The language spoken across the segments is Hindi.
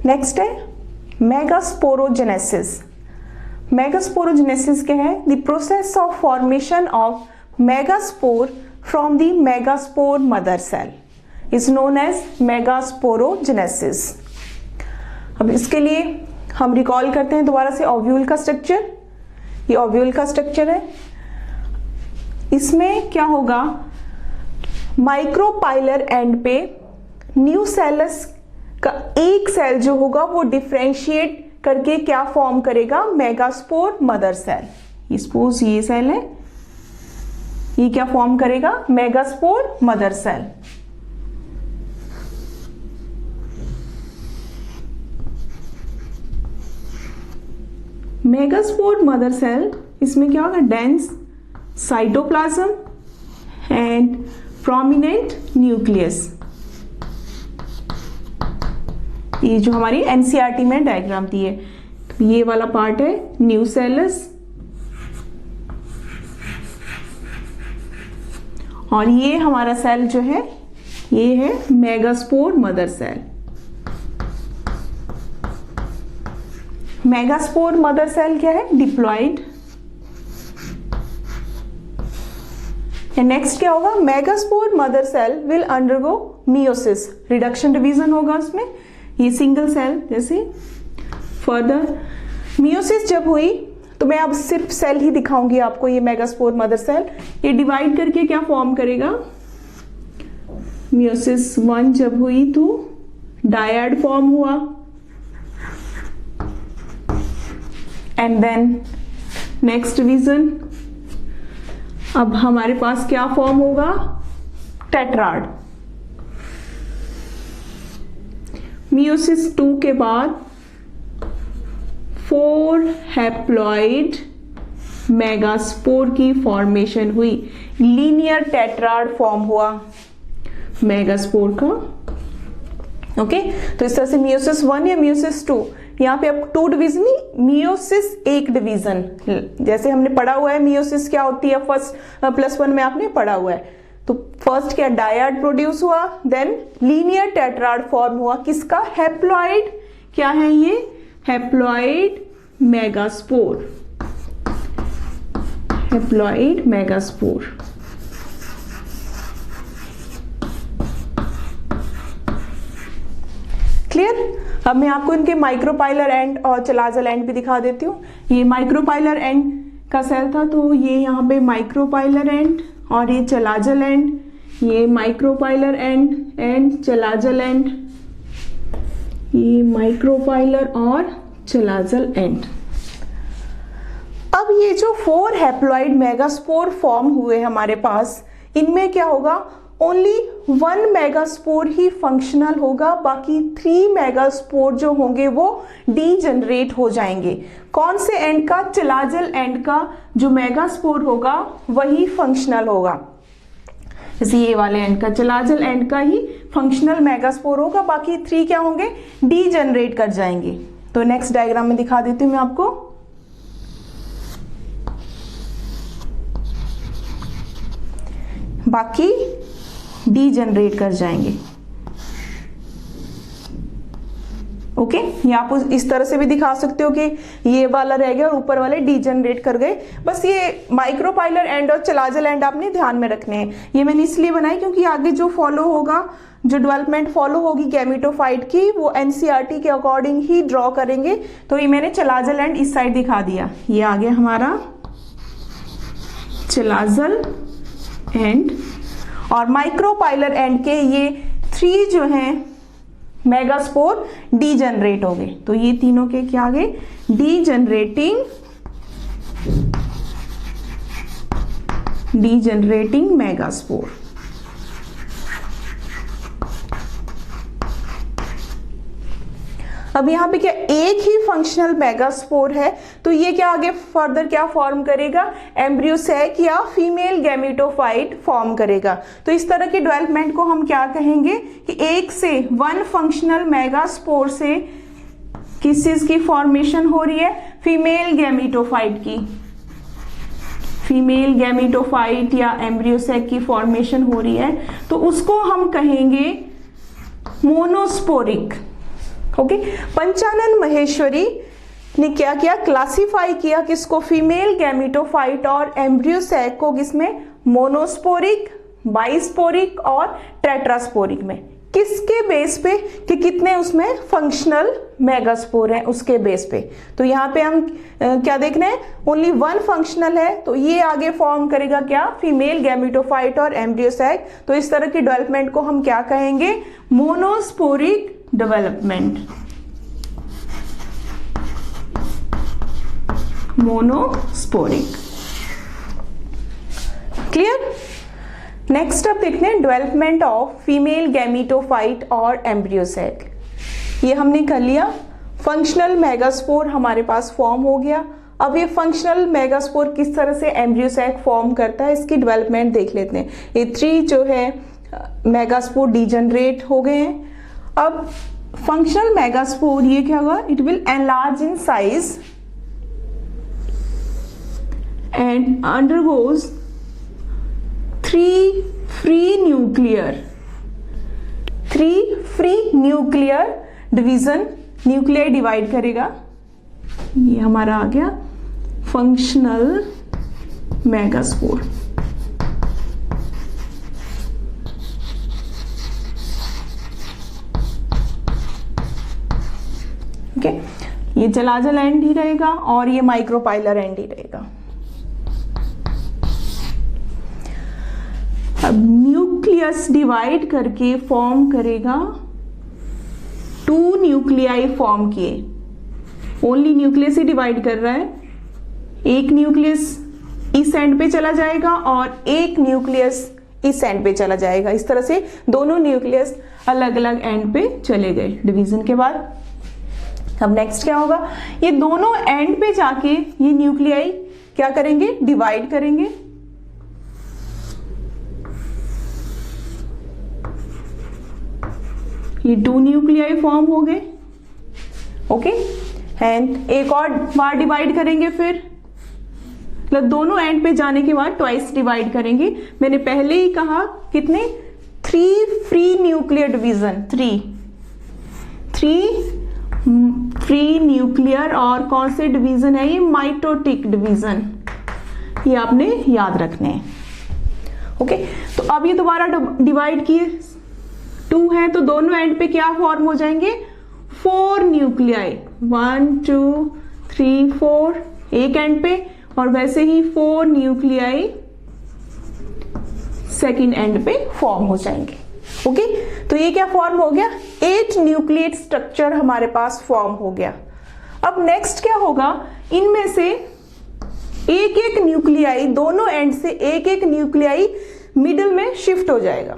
नेक्स्ट है मेगास्पोरोजेनेसिस। मेगास्पोरोजेनेसिस क्या है? The process of formation of megaspore from the megaspore mother cell is known as megasporogenesis. अब इसके लिए हम रिकॉल करते हैं दोबारा से ओव्यूल का स्ट्रक्चर। ये ओव्यूल का स्ट्रक्चर है। इसमें क्या होगा, माइक्रोपाइलर एंड पे न्यूसेलस का एक सेल जो होगा वो डिफरेंशिएट करके क्या फॉर्म करेगा? Megaspore mother cell. सपोज ये सेल है, ये क्या फॉर्म करेगा? Megaspore mother cell. Megaspore mother cell, इसमें क्या होगा? Dense cytoplasm and prominent nucleus. ये जो हमारी एनसीईआरटी में डायग्राम दी है, तो ये वाला पार्ट है न्यूसेलस और ये हमारा सेल जो है ये है megaspore mother cell. Megaspore mother cell क्या है? डिप्लॉइड। नेक्स्ट क्या होगा? Megaspore mother cell will undergo meiosis, reduction division होगा उसमें। ये सिंगल सेल जैसे फर्दर मियोसिस जब हुई तो मैं अब सिर्फ सेल ही दिखाऊंगी आपको। ये मेगास्पोर मदर सेल ये डिवाइड करके क्या फॉर्म करेगा? मियोसिस 1 जब हुई तो डायड फॉर्म हुआ एंड देन नेक्स्ट डिवीजन। अब हमारे पास क्या फॉर्म होगा? टेट्राड। मियोसिस 2 के बाद 4 हैप्लॉइड मेगास्पोर की फॉर्मेशन हुई, लीनियर टेट्राड फॉर्म हुआ मेगास्पोर का। ओके, तो इस तरह से मियोसिस 1 या मियोसिस 2, यहाँ पे अब 2 डिवीजन नहीं, मियोसिस 1 डिवीजन। जैसे हमने पढ़ा हुआ है मियोसिस क्या होती है, फर्स्ट +1 में आपने पढ़ा हुआ है। तो फर्स्ट क्या? डायड प्रोड्यूस हुआ, देन लीनियर टेट्राड फॉर्म हुआ। किसका? हैप्लॉइड। क्या है ये? Haploid megaspore. Haploid megaspore. Clear? अब मैं आपको इनके माइक्रोपाइलर एंड और चलाजल एंड भी दिखा देती हूँ। ये माइक्रोपाइलर एंड का सेल था, तो ये यहाँ पे माइक्रोपाइलर एंड और ये चलाजल एंड, ये माइक्रोपाइलर एंड चलाजल एंड, ये माइक्रोपाइलर और चलाजल एंड। अब ये जो 4 हैप्लॉइड मेगास्पोर फॉर्म हुए हमारे पास, इनमें क्या होगा? ओनली 1 मेगास्पोर ही फंक्शनल होगा, बाकी 3 मेगास्पोर जो होंगे वो डीजनरेट हो जाएंगे। कौन से एंड का? चलाजल एंड का जो मेगास्पोर होगा वही फंक्शनल होगा। जैसे ये वाले एंड का, चलाजल एंड का ही फंक्शनल मेगास्पोर होगा, बाकी 3 क्या होंगे? डीजनरेट कर जाएंगे। तो नेक्स्ट डायग्राम में दिखा देती हूं मैं आपको। बाकी डीजनरेट कर जाएंगे। ओके, ये आप इस तरह से भी दिखा सकते हो कि ये वाला रह गया और ऊपर वाले डीजनरेट कर गए। बस ये माइक्रोपाइलर एंड और चलाजल एंड आपने ध्यान में रखने हैं। ये मैंने इसलिए बनाई क्योंकि आगे जो फॉलो होगा, जो डेवलपमेंट फॉलो होगी गैमेटोफाइट की, वो एनसीईआरटी के अकॉर्डिंग ही ड्रॉ करेंगे। तो ये मैंने चलाजल एंड इस साइड दिखा दिया। ये आ गया हमारा चलाजल एंड और माइक्रोपाइलर एंड के ये 3 जो हैं मेगास्पोर डीजनरेट हो गए। तो ये तीनों के क्या आ गए? डीजनरेटिंग मेगास्पोर। अब यहाँ पे क्या एक ही फंक्शनल मेगास्पोर है, तो ये क्या आगे फर्दर क्या फॉर्म करेगा? एम्ब्रियोसैक या फीमेल गैमेटोफाइट फॉर्म करेगा। तो इस तरह के डेवलपमेंट को हम क्या कहेंगे कि एक से 1 फंक्शनल मेगास्पोर से किस चीज की फॉर्मेशन हो रही है? फीमेल गैमेटोफाइट की, फीमेल गैमेटोफाइट या एम्ब्रियोसैक की फॉर्मेशन हो रही है, तो उसको हम कहेंगे मोनोस्पोरिक। ओके, पंचानन महेश्वरी ने क्या किया, क्लासिफाई किया किसको, फीमेल गैमेटोफाइट और एम्ब्रियोसैक को, किसमें, मोनोस्पोरिक, बाइस्पोरिक और टेट्रास्पोरिक में। किसके बेस पे, कि कितने उसमें फंक्शनल मेगास्पोर हैं उसके बेस पे। तो यहाँ पे हम क्या देख रहे हैं, ओनली वन फंक्शनल है, तो ये आगे फॉर्म करेगा क्या, फीमेल गैमेटोफाइट और एम्ब्रियोसैक। तो इस तरह की डेवलपमेंट को हम क्या कहेंगे, monosporic development, monosporic. Clear. Next अब देखते हैं डेवलपमेंट ऑफ फीमेल गैमेटोफाइट और एम्ब्रियोसैक। ये हमने कर लिया, फंक्शनल मेगास्पोर हमारे पास फॉर्म हो गया। अब ये फंक्शनल मेगास्पोर किस तरह से एम्ब्रियोसैक फॉर्म करता है, इसकी डेवलपमेंट देख लेते हैं। ये 3 जो है मेगास्पोर डिजनरेट हो गए हैं। अब फंक्शनल मेगास्पोर ये क्या होगा, it will enlarge in size and undergoes 3 free nuclear division, nuclear divide करेगा। ये हमारा आ गया फंक्शनल मेगास्पोर। ओके, ये जलाजल एंड ही रहेगा और ये माइक्रोपाइलर एंड ही रहेगा। अब न्यूक्लियस डिवाइड करके फॉर्म करेगा 2 न्यूक्लियाई फॉर्म किए। ओनली न्यूक्लियस ही डिवाइड कर रहा है, एक न्यूक्लियस इस एंड पे चला जाएगा और एक न्यूक्लियस इस एंड पे चला जाएगा। इस तरह से दोनों न्यूक्लियस अलग अलग एंड पे चले गए डिवीजन के बाद। अब नेक्स्ट क्या होगा, ये दोनों एंड पे जाके ये न्यूक्लियाई क्या करेंगे, डिवाइड करेंगे। ये 2 न्यूक्लियाई फॉर्म हो गए। ओके, एंड एक और बार डिवाइड करेंगे, फिर मतलब दोनों एंड पे जाने के बाद ट्वाइस डिवाइड करेंगे। मैंने पहले ही कहा कितने, 3 free nuclear division, 3 free nuclear, और कौन से डिवीजन है ये, माइटोटिक डिवीजन, ये आपने याद रखने हैं। ओके, तो अब ये दोबारा डिवाइड किए, 2 है तो दोनों एंड पे क्या फॉर्म हो जाएंगे, 4 न्यूक्लियाई, 1 2 3 4 एक एंड पे, और वैसे ही 4 न्यूक्लियाई सेकेंड एंड पे फॉर्म हो जाएंगे। ओके, तो ये क्या फॉर्म हो गया, 8 न्यूक्लिएट स्ट्रक्चर हमारे पास फॉर्म हो गया। अब नेक्स्ट क्या होगा, इनमें से एक एक न्यूक्लियाई, दोनों एंड से एक एक न्यूक्लियाई मिडिल में शिफ्ट हो जाएगा।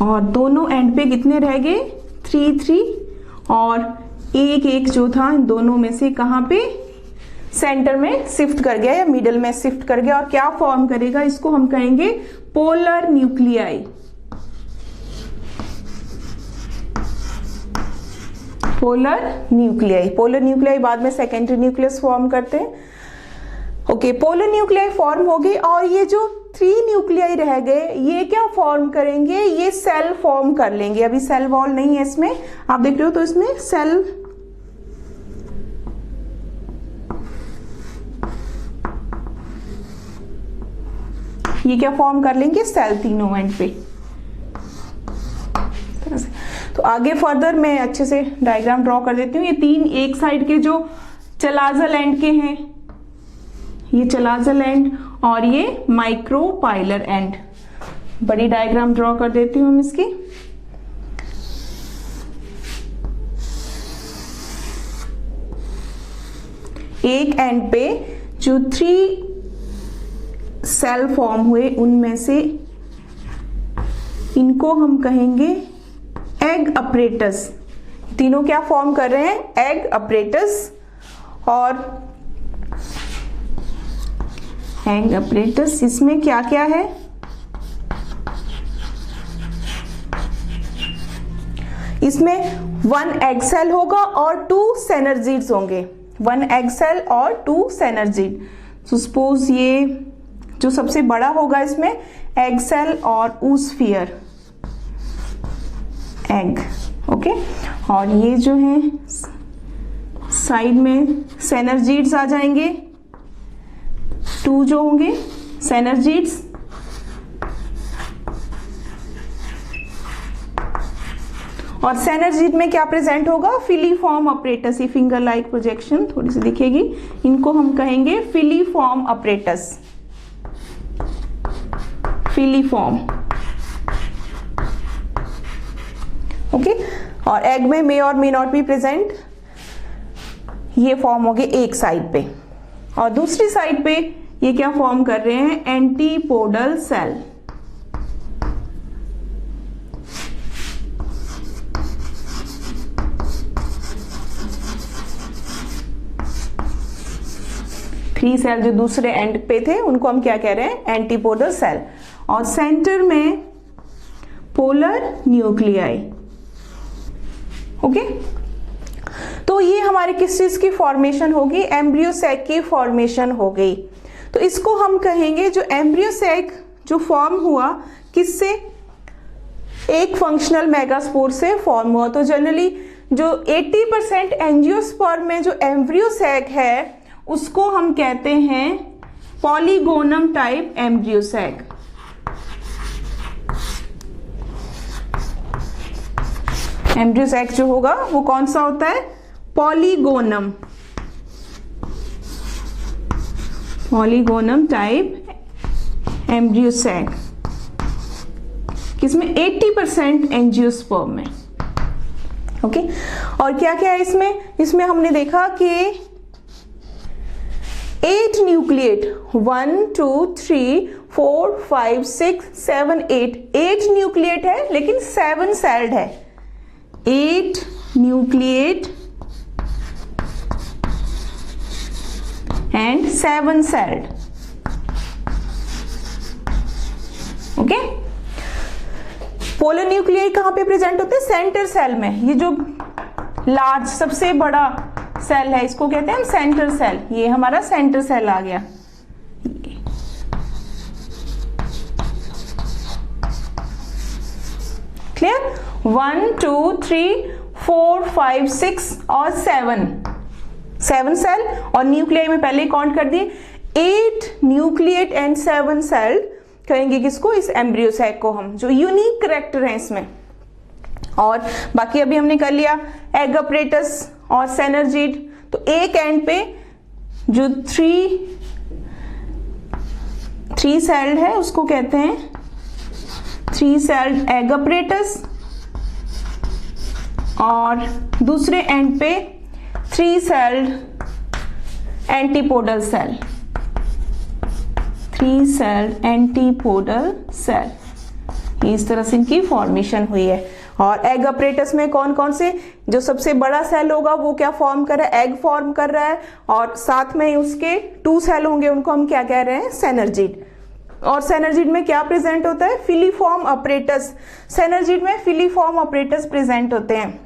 और दोनों एंड पे कितने रह गए, 3 3, और एक एक जो था इन दोनों में से कहां पे, सेंटर में शिफ्ट कर गया या मिडिल में शिफ्ट कर गया। और क्या फॉर्म करेगा, इसको हम कहेंगे पोलर न्यूक्लियाई। पोलर न्यूक्लियाई बाद में सेकेंडरी न्यूक्लियस फॉर्म करते हैं। ओके, पोलर न्यूक्लियाई फॉर्म हो गई, और ये जो 3 न्यूक्लियाई रह गए ये क्या फॉर्म करेंगे, ये सेल फॉर्म कर लेंगे। अभी सेल वॉल नहीं है इसमें, आप देख रहे हो, तो इसमें सेल, ये क्या फॉर्म कर लेंगे, सेल, तीनों एंड पे। तो आगे फर्दर मैं अच्छे से डायग्राम ड्रॉ कर देती हूँ। ये 3 एक साइड के जो चलाजल एंड के हैं, ये चलाजल एंड और ये माइक्रोपाइलर एंड। बड़ी डायग्राम ड्रॉ कर देती हूँ हम इसकी। एक एंड पे जो 3 सेल फॉर्म हुए, उनमें से इनको हम कहेंगे एग अपरेटस। तीनों क्या फॉर्म कर रहे हैं, एग अपरेटस। और एग अपरेटस, इसमें क्या क्या है, इसमें 1 एग सेल होगा और 2 सेनर्जीड्स होंगे। 1 एग सेल और 2 सेनर्जीड। सो सपोज ये जो सबसे बड़ा होगा इसमें एग सेल और oosphere एग, ओके। और ये जो है साइड में सेनर्जीड्स आ जाएंगे, 2 जो होंगे सेनर्जीड्स, और सेनर्जीड में क्या प्रेजेंट होगा, फिलीफॉर्म अपरेटस। ये फिंगर लाइक प्रोजेक्शन थोड़ी सी दिखेगी, इनको हम कहेंगे फिलीफॉर्म अपरेटस, फिलीफॉर्म, ओके। और एग में मे और मे नॉट बी प्रेजेंट, ये फॉर्म हो गए एक साइड पे, और दूसरी साइड पे ये क्या फॉर्म कर रहे हैं, एंटीपोडल सेल। थ्री सेल जो दूसरे एंड पे थे उनको हम क्या कह रहे हैं, एंटीपोडल सेल। और सेंटर में पोलर न्यूक्लियाई, ओके। तो ये हमारे किस चीज की फॉर्मेशन होगी, एम्ब्रियो सैक की फॉर्मेशन हो गई। तो इसको हम कहेंगे जो एम्ब्रियो सैक जो फॉर्म हुआ किससे, एक फंक्शनल मेगास्पोर से फॉर्म हुआ। तो जनरली जो 80% एंजियोस्पर्म में जो एम्ब्रियो सैक है उसको हम कहते हैं polygonum type embryo sac. Embryo sac जो होगा वो कौन सा होता है, polygonum, polygonum type embryo sac, किसमें 80% एंजियोस्पर्म में, ओके। और क्या क्या है इसमें, इसमें हमने देखा कि 8 न्यूक्लिएट, 1 2 3 4 5 6 7 8 न्यूक्लिएट है लेकिन 7 सेल्ड है, 8 nucleate and 7 sailed, okay. Polar nuclei कहां पे प्रेजेंट होते हैं, सेंटर सेल में। ये जो लार्ज सबसे बड़ा सेल है इसको कहते हैं हम सेंटर सेल, ये हमारा सेंटर सेल आ गया। क्लियर, 1 2 3 4 5 6 और 7 सेल, और न्यूक्लियाई में पहले काउंट कर दिए 8 न्यूक्लिएट एंड 7 सेल कहेंगे किसको, इस एम्ब्रियो सैक को हम, जो यूनिक कैरेक्टर है इसमें। और बाकी अभी हमने कर लिया एग अपरेटस और सेनर्जीड। तो एक एंड पे जो 3 सेल्ड है उसको कहते हैं 3 सेल्ड एग अपरेटस, और दूसरे एंड पे 3 celled antipodal cell, 3 celled antipodal cell. इस तरह से इनकी फॉर्मेशन हुई है। और एग अपरेटस में कौन कौन से, जो सबसे बड़ा सेल होगा वो क्या फॉर्म कर रहा है, एग फॉर्म कर रहा है, और साथ में उसके 2 सेल होंगे उनको हम क्या कह रहे हैं, सेनर्जीड। और सेनर्जीड में क्या प्रेजेंट होता है, फिलीफॉर्म अपरेटस। सेनर्जीड में फिलीफॉर्म अपरेटस प्रेजेंट होते हैं।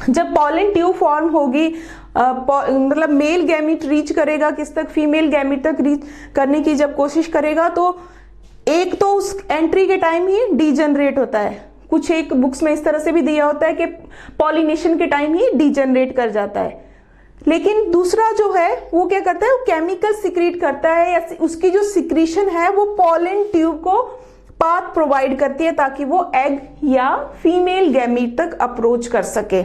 जब पॉलन ट्यूब फॉर्म होगी, मतलब मेल गैमीट रीच करेगा किस तक, फीमेल गैमीट तक रीच करने की जब कोशिश करेगा, तो एक तो उस एंट्री के टाइम ही डीजनरेट होता है, कुछ एक बुक्स में इस तरह से भी दिया होता है कि पॉलिनेशन के टाइम ही डीजनरेट कर जाता है। लेकिन दूसरा जो है वो क्या करता है, वो केमिकल सिक्रीट करता है, या उसकी जो सिक्रीशन है वो पॉलन ट्यूब को पाथ प्रोवाइड करती है ताकि वो एग या फीमेल गैमीट तक अप्रोच कर सके।